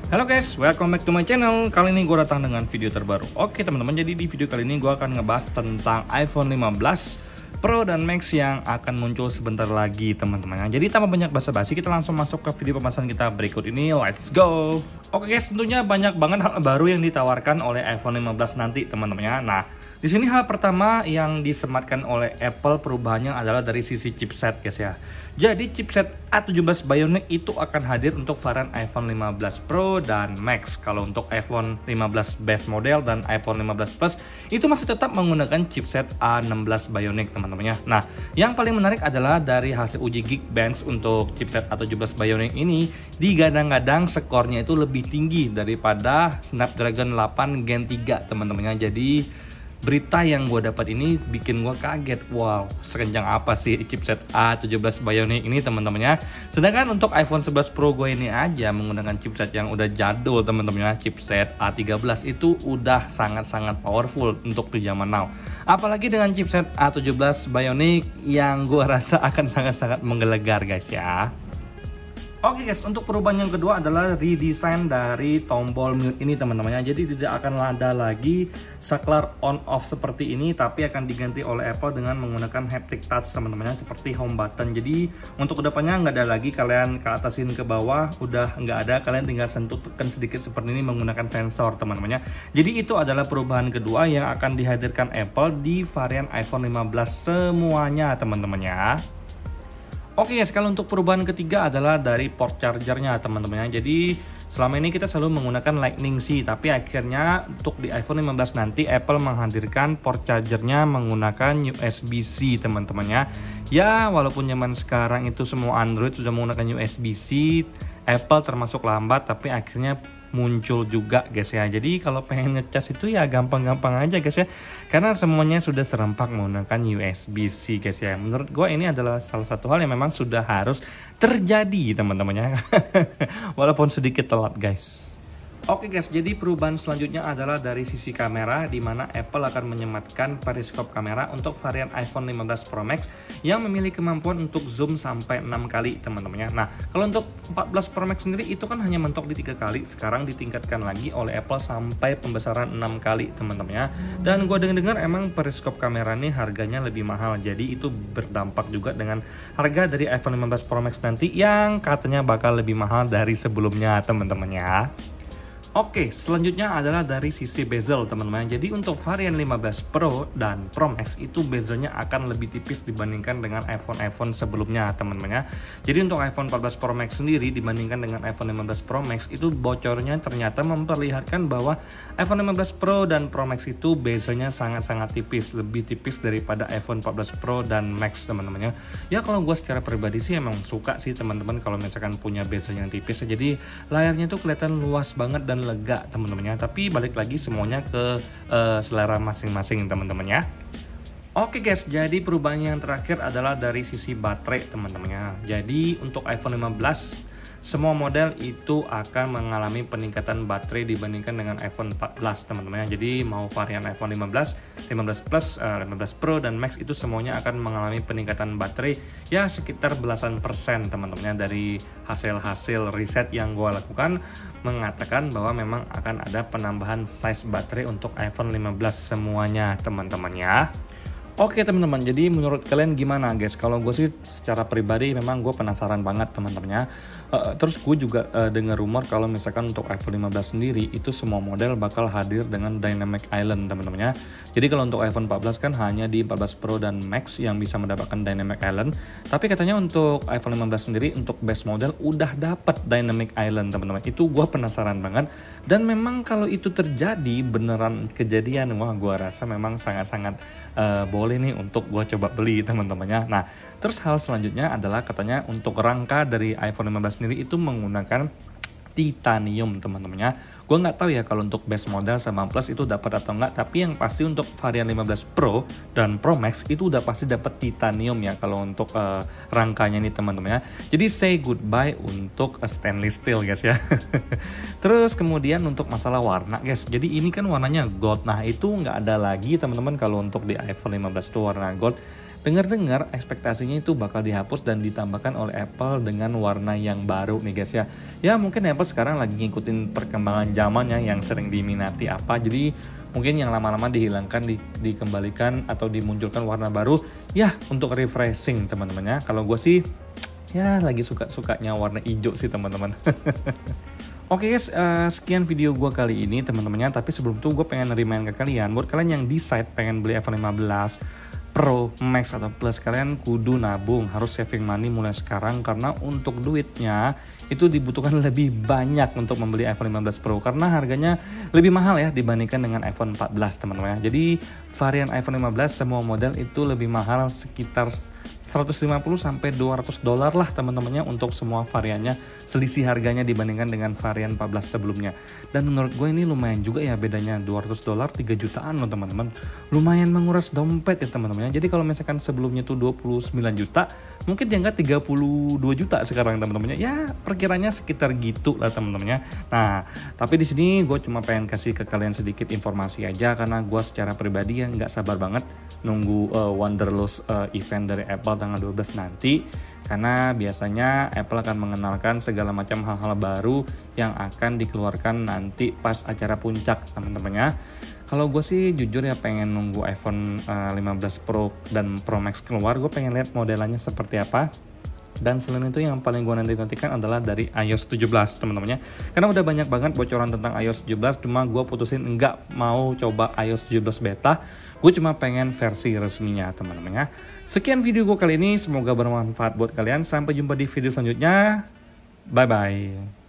Halo guys, welcome back to my channel. Kali ini gue datang dengan video terbaru. Oke teman-teman, jadi di video kali ini gue akan ngebahas tentang iPhone 15 Pro dan Max yang akan muncul sebentar lagi teman-teman. Jadi tanpa banyak basa-basi, kita langsung masuk ke video pembahasan kita berikut ini. Let's go. Oke guys, tentunya banyak banget hal baru yang ditawarkan oleh iPhone 15 nanti teman-teman. Nah, di sini hal pertama yang disematkan oleh Apple perubahannya adalah dari sisi chipset guys ya. Jadi chipset A17 Bionic itu akan hadir untuk varian iPhone 15 Pro dan Max. Kalau untuk iPhone 15 base model dan iPhone 15 Plus itu masih tetap menggunakan chipset A16 Bionic teman-teman ya. Nah, yang paling menarik adalah dari hasil uji Geekbench untuk chipset A17 Bionic ini digadang-gadang skornya itu lebih tinggi daripada Snapdragon 8 Gen 3 teman-teman ya. Jadi berita yang gue dapat ini bikin gue kaget. Wow, sekencang apa sih chipset A17 Bionic ini teman-teman ya. Sedangkan untuk iPhone 11 Pro gue ini aja menggunakan chipset yang udah jadul teman-teman ya. Chipset A13 itu udah sangat-sangat powerful untuk di zaman now. Apalagi dengan chipset A17 Bionic yang gue rasa akan sangat-sangat menggelegar guys ya. Oke guys, untuk perubahan yang kedua adalah redesign dari tombol mute ini teman-teman ya. Jadi tidak akan ada lagi saklar on off seperti ini, tapi akan diganti oleh Apple dengan menggunakan haptic touch teman-teman ya, seperti home button. Jadi untuk kedepannya nggak ada lagi kalian ke atasin ke bawah, udah nggak ada, kalian tinggal sentuh tekan sedikit seperti ini menggunakan sensor teman-teman ya. Jadi itu adalah perubahan kedua yang akan dihadirkan Apple di varian iPhone 15 semuanya teman-teman ya. Oke guys, kalau untuk perubahan ketiga adalah dari port chargernya teman-teman ya. Jadi selama ini kita selalu menggunakan Lightning C, tapi akhirnya untuk di iPhone 15 nanti Apple menghadirkan port chargernya menggunakan USB-C teman-teman ya. Ya walaupun zaman sekarang itu semua Android sudah menggunakan USB-C, Apple termasuk lambat tapi akhirnya muncul juga guys ya. Jadi kalau pengen ngecas itu ya gampang-gampang aja guys ya, karena semuanya sudah serempak menggunakan USB-C guys ya. Menurut gue ini adalah salah satu hal yang memang sudah harus terjadi teman-teman ya. Walaupun sedikit telat guys. Oke guys, jadi perubahan selanjutnya adalah dari sisi kamera, di mana Apple akan menyematkan periskop kamera untuk varian iPhone 15 Pro Max yang memiliki kemampuan untuk zoom sampai 6 kali teman-teman ya. Nah, kalau untuk 14 Pro Max sendiri itu kan hanya mentok di 3 kali, sekarang ditingkatkan lagi oleh Apple sampai pembesaran 6 kali teman-teman ya. Dan gue dengar emang periskop kamera ini harganya lebih mahal, jadi itu berdampak juga dengan harga dari iPhone 15 Pro Max nanti yang katanya bakal lebih mahal dari sebelumnya teman-teman ya. Oke, selanjutnya adalah dari sisi bezel teman-teman. Jadi untuk varian 15 Pro dan Pro Max itu bezelnya akan lebih tipis dibandingkan dengan iPhone sebelumnya teman-teman ya. Jadi untuk iPhone 14 Pro Max sendiri dibandingkan dengan iPhone 15 Pro Max itu bocornya ternyata memperlihatkan bahwa iPhone 15 Pro dan Pro Max itu bezelnya sangat-sangat tipis, lebih tipis daripada iPhone 14 Pro dan Max teman-teman ya. Ya kalau gue secara pribadi sih emang suka sih teman-teman kalau misalkan punya bezel yang tipis, jadi layarnya tuh kelihatan luas banget dan lega teman-teman ya. Tapi balik lagi semuanya ke selera masing-masing teman-teman ya. Oke guys, jadi perubahan yang terakhir adalah dari sisi baterai teman-teman ya. Jadi untuk iPhone 15 semua model itu akan mengalami peningkatan baterai dibandingkan dengan iPhone 14 teman-teman ya. Jadi mau varian iPhone 15, 15 Plus, 15 Pro dan Max itu semuanya akan mengalami peningkatan baterai ya sekitar belasan persen teman-teman ya. Dari hasil-hasil riset yang gue lakukan mengatakan bahwa memang akan ada penambahan size baterai untuk iPhone 15 semuanya teman-teman ya. Oke teman-teman, jadi menurut kalian gimana guys? Kalau gue sih secara pribadi memang gue penasaran banget teman-teman ya. Terus gue juga dengar rumor kalau misalkan untuk iPhone 15 sendiri itu semua model bakal hadir dengan Dynamic Island teman-teman ya. Jadi kalau untuk iPhone 14 kan hanya di 14 Pro dan Max yang bisa mendapatkan Dynamic Island. Tapi katanya untuk iPhone 15 sendiri untuk base model udah dapat Dynamic Island teman-teman. Itu gue penasaran banget. Dan memang kalau itu terjadi beneran kejadian, wah gue rasa memang sangat-sangat boleh nih untuk gue coba beli teman-temannya. Nah, terus hal selanjutnya adalah katanya untuk rangka dari iPhone 15 sendiri itu menggunakan titanium teman-temannya. Gue nggak tahu ya kalau untuk base model sama Plus itu dapat atau enggak, tapi yang pasti untuk varian 15 Pro dan Pro Max itu udah pasti dapat titanium ya kalau untuk rangkanya nih teman-teman ya. Jadi say goodbye untuk stainless steel guys ya. Terus kemudian untuk masalah warna guys, jadi ini kan warnanya gold. Nah itu nggak ada lagi teman-teman kalau untuk di iPhone 15 itu warna gold. dengar-dengar ekspektasinya itu bakal dihapus dan ditambahkan oleh Apple dengan warna yang baru nih guys ya. Ya mungkin Apple sekarang lagi ngikutin perkembangan zamannya yang sering diminati apa. Jadi mungkin yang lama-lama dihilangkan, dikembalikan atau dimunculkan warna baru ya untuk refreshing teman-teman ya. Kalau gue sih ya lagi suka-sukanya warna hijau sih teman-teman. Oke guys, sekian video gue kali ini teman-temannya. Tapi sebelum itu gue pengen remind ke kalian, buat kalian yang decide pengen beli iPhone 15 Pro, Max atau Plus, kalian kudu nabung, harus saving money mulai sekarang karena untuk duitnya itu dibutuhkan lebih banyak untuk membeli iPhone 15 Pro karena harganya lebih mahal ya dibandingkan dengan iPhone 14 teman-teman ya. Jadi varian iPhone 15 semua model itu lebih mahal sekitar 150 sampai 200 dolar lah teman-temannya untuk semua variannya, selisih harganya dibandingkan dengan varian 14 sebelumnya. Dan menurut gue ini lumayan juga ya bedanya, 200 dolar 3 jutaan loh teman-teman. Lumayan menguras dompet ya teman-teman. Jadi kalau misalkan sebelumnya tuh 29 juta, mungkin dianggap 32 juta sekarang teman-temannya. Ya perkiranya sekitar gitu lah teman-temannya. Nah, tapi di sini gue cuma pengen kasih ke kalian sedikit informasi aja karena gue secara pribadi ya nggak sabar banget nunggu Wonderlust event dari Apple tanggal 12 nanti, karena biasanya Apple akan mengenalkan segala macam hal-hal baru yang akan dikeluarkan nanti pas acara puncak teman-temannya. Kalau gue sih jujur ya pengen nunggu iPhone 15 Pro dan Pro Max keluar, gue pengen lihat modelannya seperti apa. Dan selain itu yang paling gue nantikan adalah dari iOS 17 teman-temannya, karena udah banyak banget bocoran tentang iOS 17, cuma gue putusin enggak mau coba iOS 17 beta, gue cuma pengen versi resminya teman-temannya. Sekian video gue kali ini, semoga bermanfaat buat kalian, sampai jumpa di video selanjutnya, bye bye.